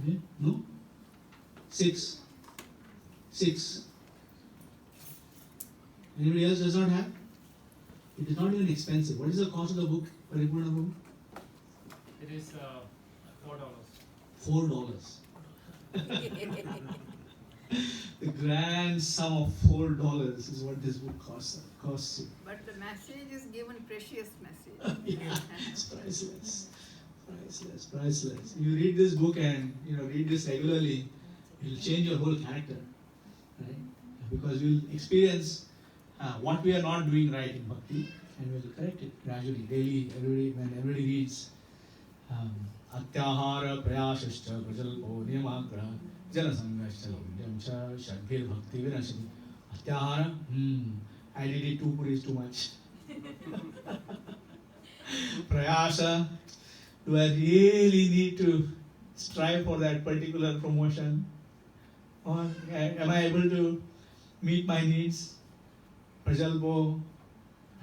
Okay? No? 6. 6. Anybody else does not have? It is not even expensive. What is the cost of the book? Paripurna book? It is $4. $4. The grand sum of $4 is what this book costs you. But the message is given precious message. Yeah, it's priceless. You read this book and read this regularly, it will change your whole character, right? Because you will experience what we are not doing right in bhakti, and we will correct it gradually, daily. When everybody reads Atyahara Prayashascha Prajalpo Niyamagra Janasangashcha Laudhyamcha Shadbhir Bhakti Vinashati. Atyahara, I did it 2 puris too much. Prayasa, do I really need to strive for that particular promotion? Or am I able to meet my needs? Prajalpo,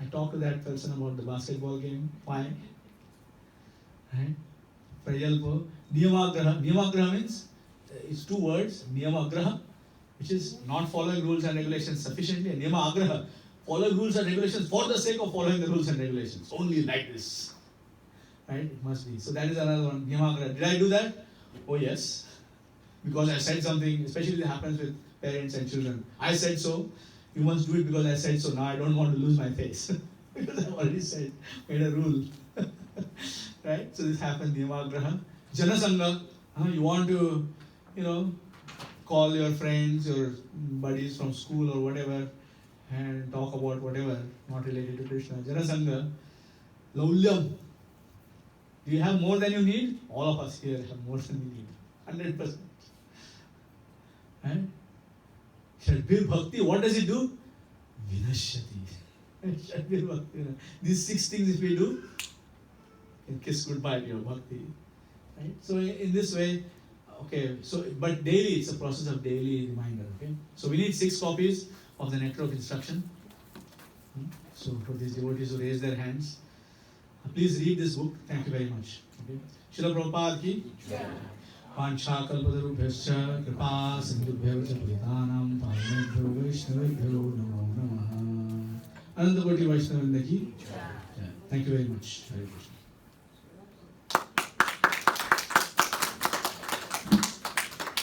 I talked to that person about the basketball game. Why? Right? Prajalpo. Niyamagraha. Niyamagraha means it's 2 words. Niyamagraha, which is not following rules and regulations sufficiently, and Niyamagraha, follow rules and regulations for the sake of following the rules and regulations. Only like this. Right? It must be. So that is another one. Niyamagraha. Did I do that? Oh yes. Because I said something, especially it happens with parents and children. I said so. You must do it because I said so. Now I don't want to lose my face. Because I've already said, made a rule. Right? So this happened, Niyamagraha. Janasanga. You want to, call your friends, your buddies from school or whatever, and talk about whatever, not related to Krishna. Janasanga. Laulyam. Do you have more than you need? All of us here have more than we need. 100%. Right? Shadbhir Bhakti, what does it do? Vinashyati. Shadbhir Bhakti. These 6 things if we do, you can kiss goodbye to your bhakti. Right? So in this way, okay, but daily, it's a process of daily reminder. Okay? So we need 6 copies of the Nectar of Instruction. So for these devotees who raise their hands, please read this book. Thank you very much. Okay? Srila Prabhupada ki Panchakalpatarubhyascha Kripa Sindhubhyo cha Puritanam Paramebhyo Vaishnavebhyo Namo Namaha. Anandakoti Vaishnavendra ki. Thank you very much. Hare Krishna.